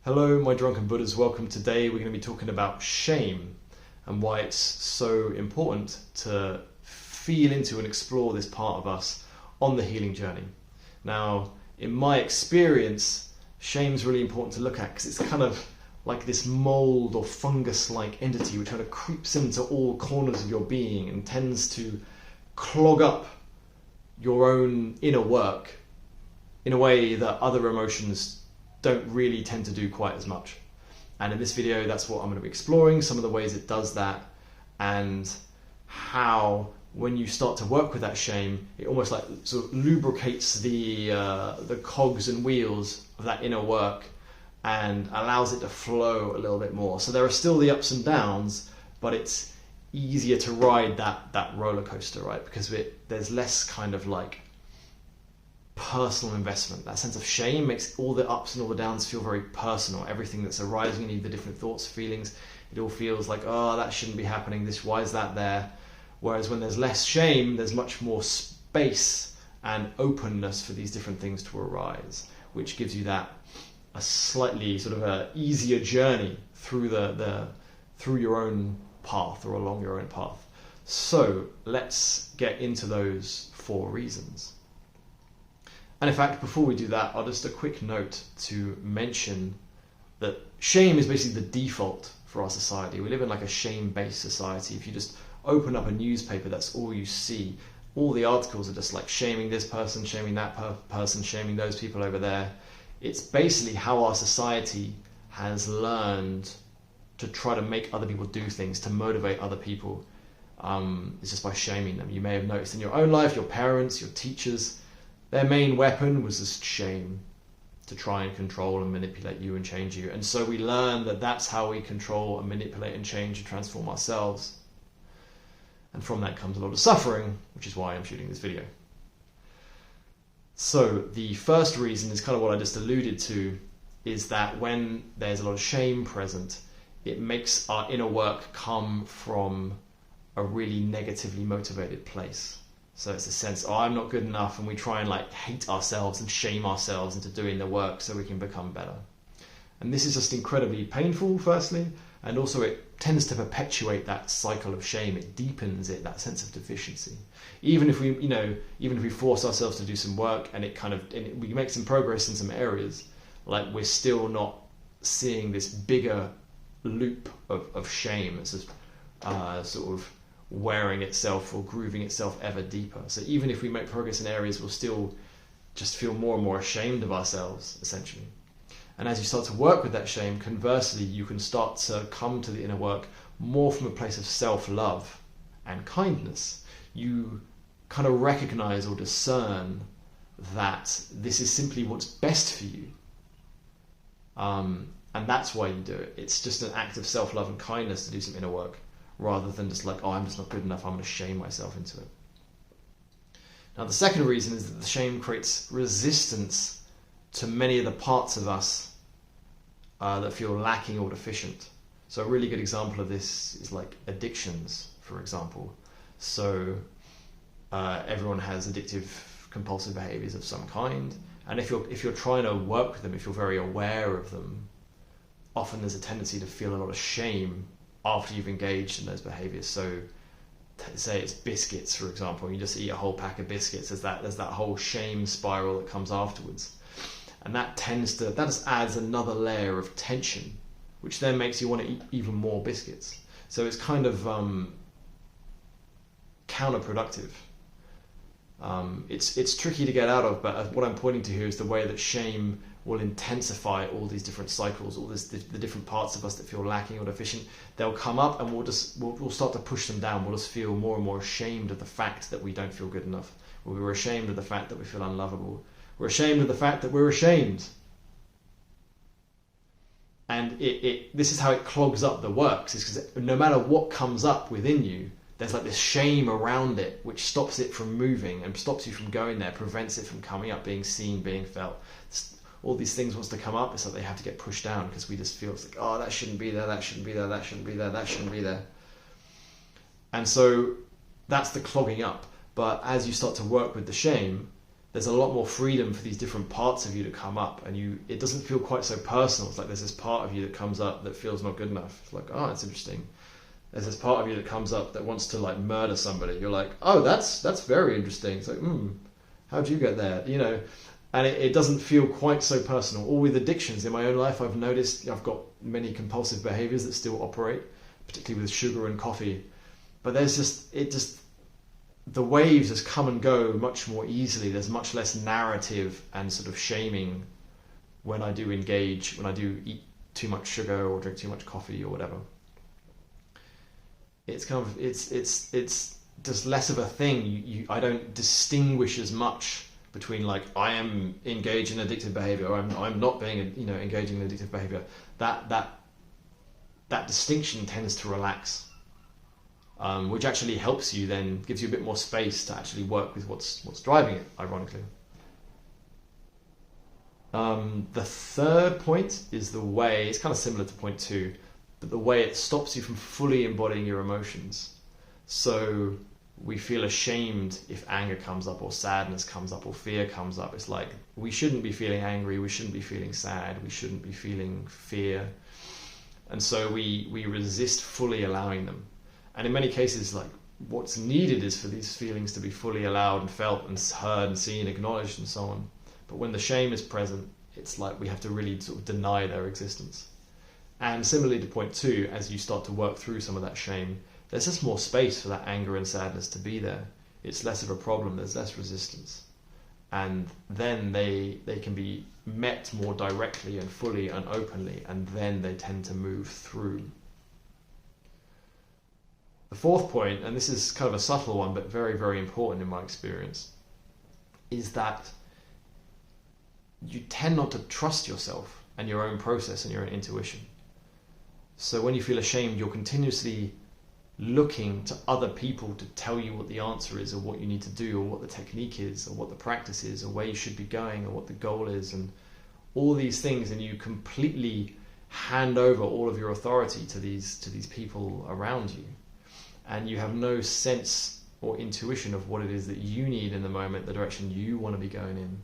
Hello, my drunken Buddhas. Welcome. Today we're going to be talking about shame and why it's so important to feel into and explore this part of us on the healing journey. Now, in my experience, shame's really important to look at because it's kind of like this mold or fungus-like entity which kind of creeps into all corners of your being and tends to clog up your own inner work in a way that other emotions don't really tend to do quite as much. And in this video, that's what I'm going to be exploring, some of the ways it does that, and how when you start to work with that shame, it almost like sort of lubricates the cogs and wheels of that inner work and allows it to flow a little bit more. So there are still the ups and downs, but it's easier to ride that roller coaster, right? Because there's less kind of like personal investment. That sense of shame makes all the ups and all the downs feel very personal. Everything that's arising in you, the different thoughts, feelings, it all feels like, oh, that shouldn't be happening, why is that there? Whereas when there's less shame, there's much more space and openness for these different things to arise, which gives you a slightly sort of a easier journey through through your own path or along your own path. So let's get into those 4 reasons. And in fact, before we do that, I'll just a quick note to mention that shame is basically the default for our society. We live in like a shame-based society. If you just open up a newspaper, that's all you see. All the articles are just like shaming this person, shaming that person, shaming those people over there. It's basically how our society has learned to try to make other people do things, to motivate other people. It's just by shaming them. You may have noticed in your own life, your parents, your teachers, their main weapon was just shame, to try and control and manipulate you and change you. And so we learn that that's how we control and manipulate and change and transform ourselves. And from that comes a lot of suffering, which is why I'm shooting this video. So the first reason is kind of what I just alluded to, is that when there's a lot of shame present, it makes our inner work come from a really negatively motivated place. So it's a sense, oh, I'm not good enough, and we try and like hate ourselves and shame ourselves into doing the work so we can become better. And this is just incredibly painful, firstly, and also it tends to perpetuate that cycle of shame. It deepens it, that sense of deficiency. Even if we force ourselves to do some work and we make some progress in some areas, like we're still not seeing this bigger loop of shame. It's just sort of wearing itself or grooving itself ever deeper. So even if we make progress in areas, we'll still just feel more and more ashamed of ourselves, essentially. And as you start to work with that shame, conversely, you can start to come to the inner work more from a place of self-love and kindness. You kind of recognize or discern that this is simply what's best for you. And that's why you do it. It's just an act of self-love and kindness to do some inner work, rather than just like, oh, I'm just not good enough, I'm going to shame myself into it. Now, the second reason is that the shame creates resistance to many of the parts of us that feel lacking or deficient. So a really good example of this is like addictions, for example. So everyone has addictive compulsive behaviors of some kind, and if you're trying to work with them, if you're very aware of them, often there's a tendency to feel a lot of shame after you've engaged in those behaviors. So say it's biscuits, for example, you just eat a whole pack of biscuits, there's that whole shame spiral that comes afterwards. And that just adds another layer of tension, which then makes you want to eat even more biscuits. So it's kind of counterproductive. It's tricky to get out of, but what I'm pointing to here is the way that shame will intensify all these different cycles, the different parts of us that feel lacking or deficient. They'll come up, and we'll start to push them down. We'll just feel more and more ashamed of the fact that we don't feel good enough. We're ashamed of the fact that we feel unlovable. We're ashamed of the fact that we're ashamed. And this is how it clogs up the works, is because no matter what comes up within you, there's like this shame around it, which stops it from moving and stops you from going there, prevents it from coming up, being seen, being felt. All these things wants to come up, it's like they have to get pushed down because we just feel it's like, oh, that shouldn't be there, that shouldn't be there, that shouldn't be there, that shouldn't be there. And so that's the clogging up. But as you start to work with the shame, there's a lot more freedom for these different parts of you to come up, and it doesn't feel quite so personal. It's like there's this part of you that comes up that feels not good enough. It's like, oh, that's interesting. There's this part of you that comes up that wants to like murder somebody. You're like, oh, that's very interesting. It's like, how'd you get there? You know, and it doesn't feel quite so personal. Or with addictions in my own life, I've noticed I've got many compulsive behaviors that still operate, particularly with sugar and coffee. But the waves just come and go much more easily. There's much less narrative and sort of shaming when I do eat too much sugar or drink too much coffee or whatever. It's just less of a thing. I don't distinguish as much between like I am engaged in addictive behavior or I'm not being engaging in addictive behavior. That distinction tends to relax. Which actually helps you, then gives you a bit more space to actually work with what's driving it, ironically. The third point is the way, it's kind of similar to point 2, but the way it stops you from fully embodying your emotions. So we feel ashamed if anger comes up or sadness comes up or fear comes up. It's like we shouldn't be feeling angry, we shouldn't be feeling sad, we shouldn't be feeling fear. And so we resist fully allowing them. And in many cases, like what's needed is for these feelings to be fully allowed and felt and heard and seen, acknowledged and so on. But when the shame is present, it's like we have to really sort of deny their existence. And similarly to point 2, as you start to work through some of that shame, there's just more space for that anger and sadness to be there. It's less of a problem, there's less resistance. And then they can be met more directly and fully and openly, and then they tend to move through. The fourth point, and this is kind of a subtle one, but very, very important in my experience, is that you tend not to trust yourself and your own process and your own intuition. So when you feel ashamed, you're continuously looking to other people to tell you what the answer is, or what you need to do, or what the technique is, or what the practice is, or where you should be going, or what the goal is, and all these things, and you completely hand over all of your authority to these people around you. And you have no sense or intuition of what it is that you need in the moment, the direction you want to be going in,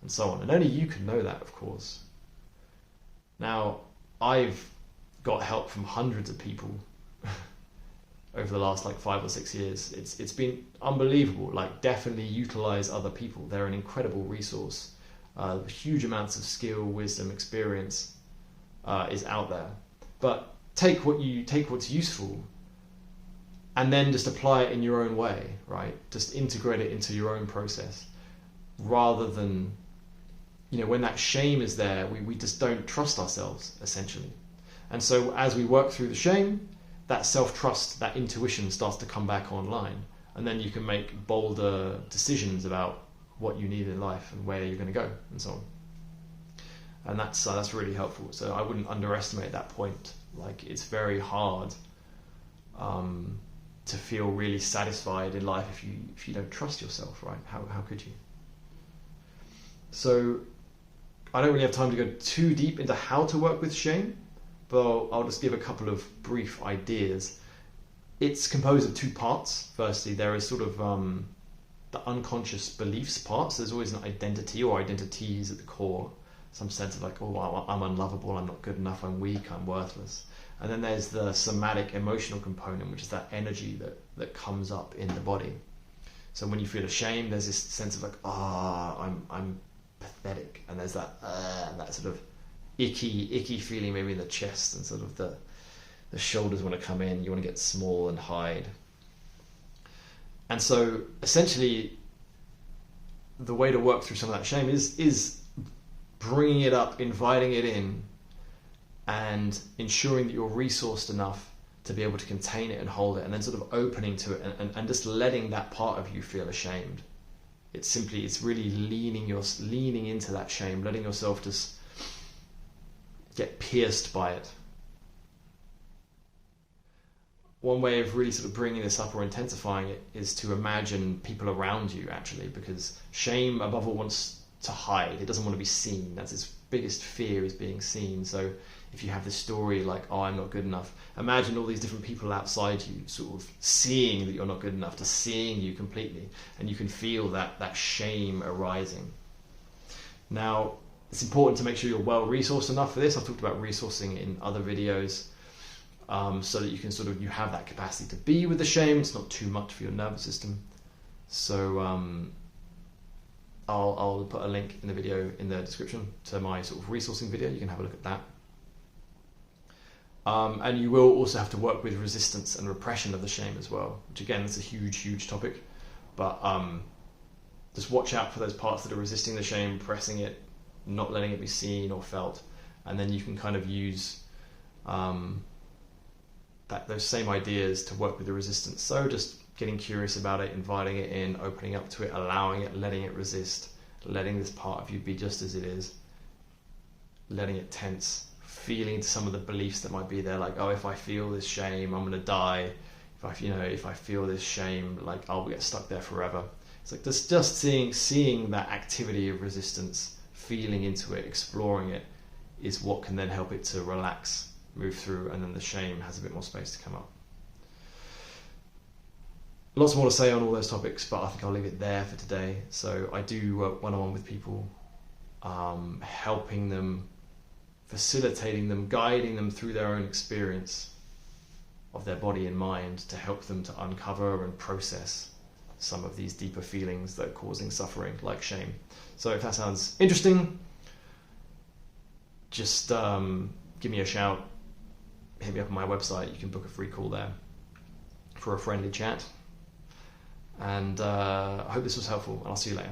and so on. And only you can know that, of course. Now, I've got help from hundreds of people over the last 5 or 6 years. It's been unbelievable. Definitely utilize other people. They're an incredible resource. Huge amounts of skill, wisdom, experience is out there. But take what's useful, and then just apply it in your own way, right? Just integrate it into your own process, rather than, when that shame is there, we just don't trust ourselves, essentially. And so as we work through the shame, that self-trust, that intuition starts to come back online, and then you can make bolder decisions about what you need in life and where you're going to go, and so on. And that's really helpful. So I wouldn't underestimate that point. It's very hard to feel really satisfied in life if you don't trust yourself, right? How could you? So I don't really have time to go too deep into how to work with shame, but I'll just give a couple of brief ideas. It's composed of 2 parts. Firstly, there is sort of the unconscious beliefs part. So there's always an identity or identities at the core, some sense of I'm unlovable, I'm not good enough, I'm weak, I'm worthless. And then there's the somatic emotional component, which is that energy that comes up in the body. So when you feel ashamed, there's this sense of I'm pathetic, and there's that sort of icky feeling maybe in the chest, and sort of the shoulders want to come in, you want to get small and hide. And so essentially the way to work through some of that shame is bringing it up, inviting it in, and ensuring that you're resourced enough to be able to contain it and hold it, and then sort of opening to it and just letting that part of you feel ashamed. It's really leaning into that shame, letting yourself just get pierced by it. One way of really sort of bringing this up or intensifying it is to imagine people around you, actually, because shame above all wants to hide. It doesn't want to be seen. That's its biggest fear is being seen. So if you have this story like, oh, I'm not good enough, imagine all these different people outside you sort of seeing that you're not good enough, to seeing you completely, and you can feel that shame arising. Now, it's important to make sure you're well resourced enough for this. I've talked about resourcing in other videos, so that you can you have that capacity to be with the shame. It's not too much for your nervous system. So I'll put a link in the video in the description to my sort of resourcing video. You can have a look at that. And you will also have to work with resistance and repression of the shame as well, which again, is a huge topic. But just watch out for those parts that are resisting the shame, pressing it, not letting it be seen or felt, and then you can kind of use those same ideas to work with the resistance. So just getting curious about it, inviting it in, opening up to it, allowing it, letting it resist, letting this part of you be just as it is, letting it tense, feeling into some of the beliefs that might be there, like, oh, if I feel this shame, I'm gonna die. If I feel this shame, like, I'll get stuck there forever. It's like just seeing that activity of resistance, feeling into it, exploring it, is what can then help it to relax, move through, and then the shame has a bit more space to come up. Lots more to say on all those topics, but I think I'll leave it there for today. So I do work one-on-one with people, helping them, facilitating them, guiding them through their own experience of their body and mind, to help them to uncover and process some of these deeper feelings that are causing suffering, like shame. So if that sounds interesting, just give me a shout, hit me up on my website. You can book a free call there for a friendly chat. And I hope this was helpful, and I'll see you later.